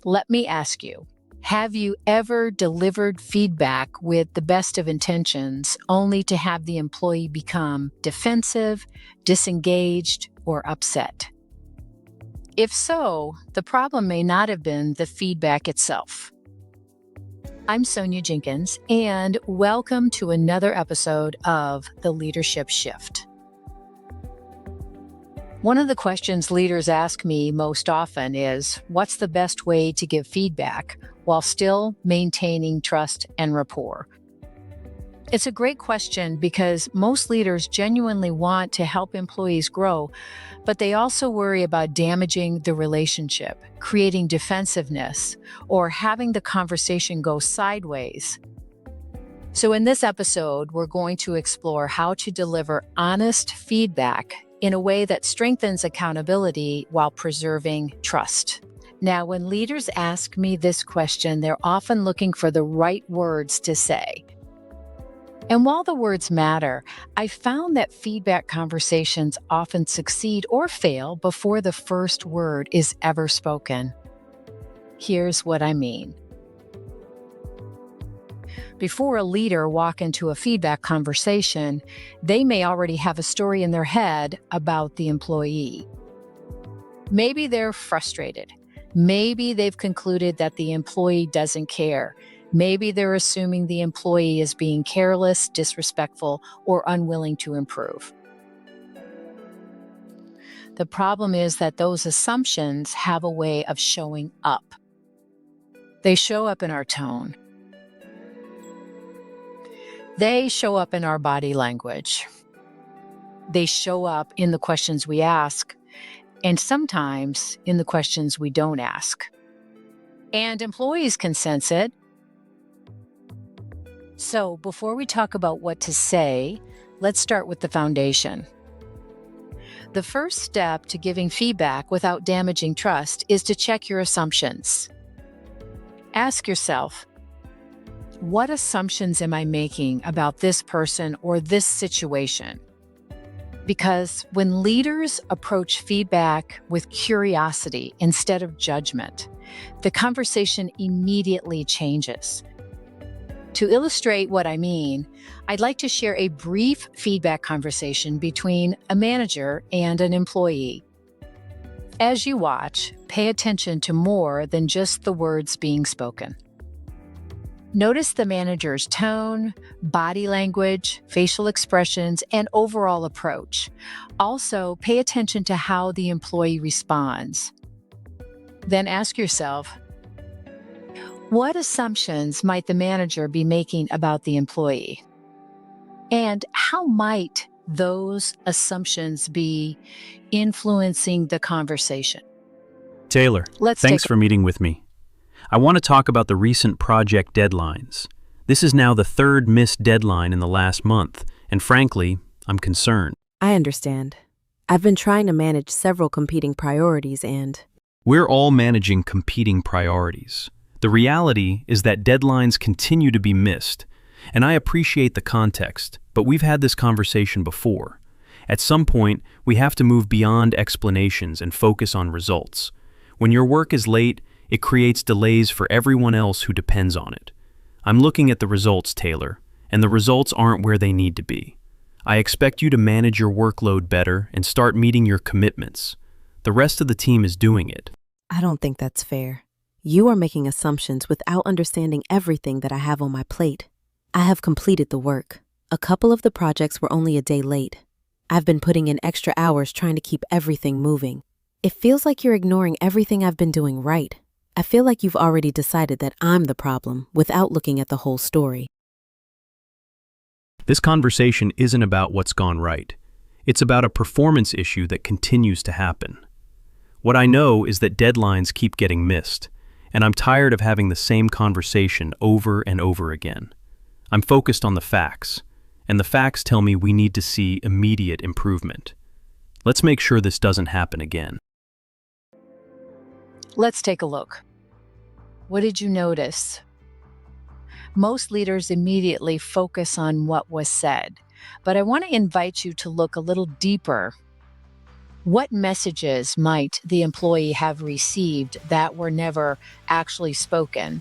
Let me ask you, have you ever delivered feedback with the best of intentions only to have the employee become defensive, disengaged, or upset? If so, the problem may not have been the feedback itself. I'm Sonia Jenkins, and welcome to another episode of The Leadership Shift. One of the questions leaders ask me most often is, what's the best way to give feedback while still maintaining trust and rapport? It's a great question because most leaders genuinely want to help employees grow, but they also worry about damaging the relationship, creating defensiveness, or having the conversation go sideways. So in this episode, we're going to explore how to deliver honest feedback in a way that strengthens accountability while preserving trust. Now, when leaders ask me this question, they're often looking for the right words to say. And while the words matter, I found that feedback conversations often succeed or fail before the first word is ever spoken. Here's what I mean. Before a leader walks into a feedback conversation, they may already have a story in their head about the employee. Maybe they're frustrated. Maybe they've concluded that the employee doesn't care. Maybe they're assuming the employee is being careless, disrespectful, or unwilling to improve. The problem is that those assumptions have a way of showing up. They show up in our tone. They show up in our body language. They show up in the questions we ask, and sometimes in the questions we don't ask. And employees can sense it. So before we talk about what to say, let's start with the foundation. The first step to giving feedback without damaging trust is to check your assumptions. Ask yourself, what assumptions am I making about this person or this situation? Because when leaders approach feedback with curiosity instead of judgment, the conversation immediately changes. To illustrate what I mean, I'd like to share a brief feedback conversation between a manager and an employee. As you watch, pay attention to more than just the words being spoken. Notice the manager's tone, body language, facial expressions, and overall approach. Also, pay attention to how the employee responds. Then ask yourself, what assumptions might the manager be making about the employee? And how might those assumptions be influencing the conversation? Taylor, thanks for meeting with me. I want to talk about the recent project deadlines. This is now the third missed deadline in the last month, and frankly, I'm concerned. I understand. I've been trying to manage several competing priorities and... We're all managing competing priorities. The reality is that deadlines continue to be missed, and I appreciate the context, but we've had this conversation before. At some point, we have to move beyond explanations and focus on results. When your work is late, it creates delays for everyone else who depends on it. I'm looking at the results, Taylor, and the results aren't where they need to be. I expect you to manage your workload better and start meeting your commitments. The rest of the team is doing it. I don't think that's fair. You are making assumptions without understanding everything that I have on my plate. I have completed the work. A couple of the projects were only a day late. I've been putting in extra hours trying to keep everything moving. It feels like you're ignoring everything I've been doing right. I feel like you've already decided that I'm the problem without looking at the whole story. This conversation isn't about what's gone right. It's about a performance issue that continues to happen. What I know is that deadlines keep getting missed, and I'm tired of having the same conversation over and over again. I'm focused on the facts, and the facts tell me we need to see immediate improvement. Let's make sure this doesn't happen again. Let's take a look. What did you notice? Most leaders immediately focus on what was said, but I want to invite you to look a little deeper. What messages might the employee have received that were never actually spoken?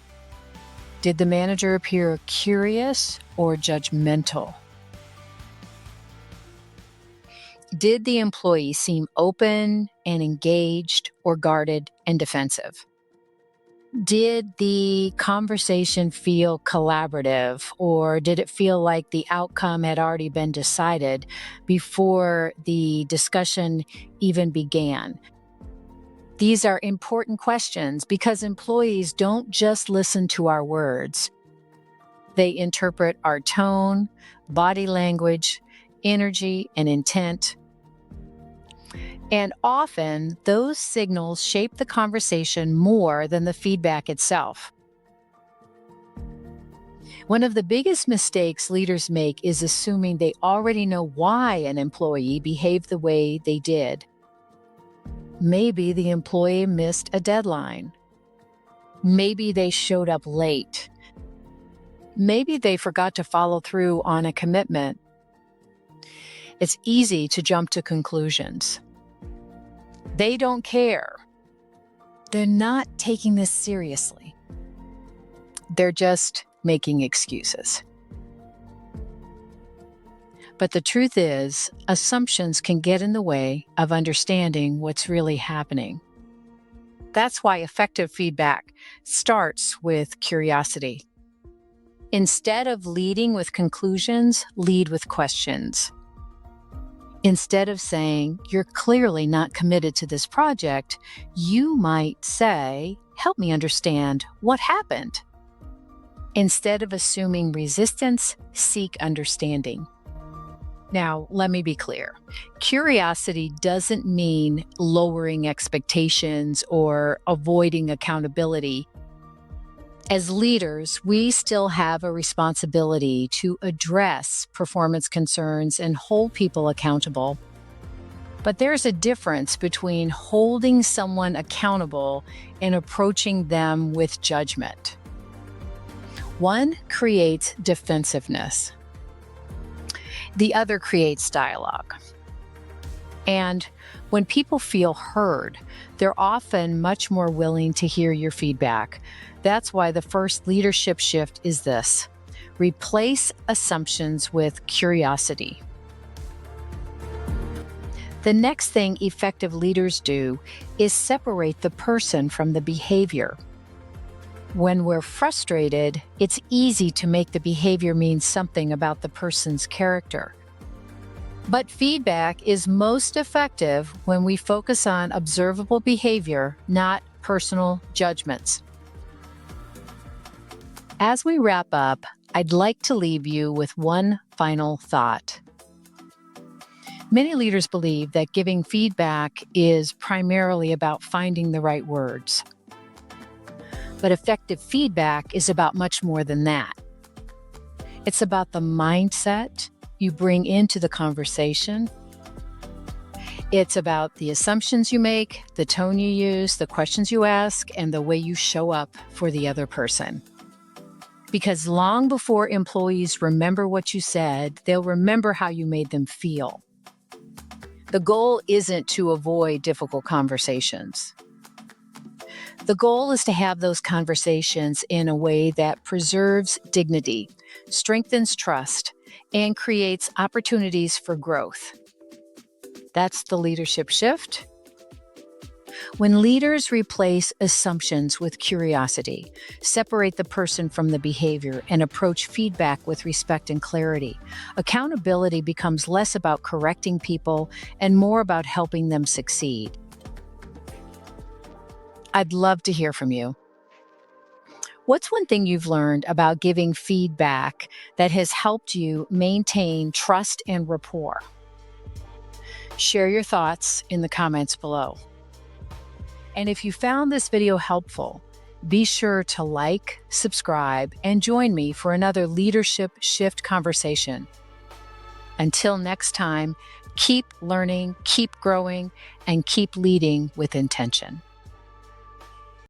Did the manager appear curious or judgmental? Did the employee seem open and engaged or guarded and defensive? Did the conversation feel collaborative, or did it feel like the outcome had already been decided before the discussion even began? These are important questions because employees don't just listen to our words. They interpret our tone, body language, energy, and intent. And often, those signals shape the conversation more than the feedback itself. One of the biggest mistakes leaders make is assuming they already know why an employee behaved the way they did. Maybe the employee missed a deadline. Maybe they showed up late. Maybe they forgot to follow through on a commitment. It's easy to jump to conclusions. They don't care. They're not taking this seriously. They're just making excuses. But the truth is, assumptions can get in the way of understanding what's really happening. That's why effective feedback starts with curiosity. Instead of leading with conclusions, lead with questions. Instead of saying, "You're clearly not committed to this project," you might say, "Help me understand what happened." Instead of assuming resistance, seek understanding. Now, let me be clear. Curiosity doesn't mean lowering expectations or avoiding accountability. As leaders, we still have a responsibility to address performance concerns and hold people accountable. But there's a difference between holding someone accountable and approaching them with judgment. One creates defensiveness. The other creates dialogue. And when people feel heard, they're often much more willing to hear your feedback. That's why the first leadership shift is this: replace assumptions with curiosity. The next thing effective leaders do is separate the person from the behavior. When we're frustrated, it's easy to make the behavior mean something about the person's character. But feedback is most effective when we focus on observable behavior, not personal judgments. As we wrap up, I'd like to leave you with one final thought. Many leaders believe that giving feedback is primarily about finding the right words. But effective feedback is about much more than that. It's about the mindset you bring into the conversation. It's about the assumptions you make, the tone you use, the questions you ask, and the way you show up for the other person. Because long before employees remember what you said, they'll remember how you made them feel. The goal isn't to avoid difficult conversations. The goal is to have those conversations in a way that preserves dignity, strengthens trust, and creates opportunities for growth. That's the leadership shift. When leaders replace assumptions with curiosity, separate the person from the behavior, and approach feedback with respect and clarity, accountability becomes less about correcting people and more about helping them succeed. I'd love to hear from you. What's one thing you've learned about giving feedback that has helped you maintain trust and rapport? Share your thoughts in the comments below. And if you found this video helpful, be sure to like, subscribe, and join me for another Leadership Shift conversation. Until next time, keep learning, keep growing, and keep leading with intention.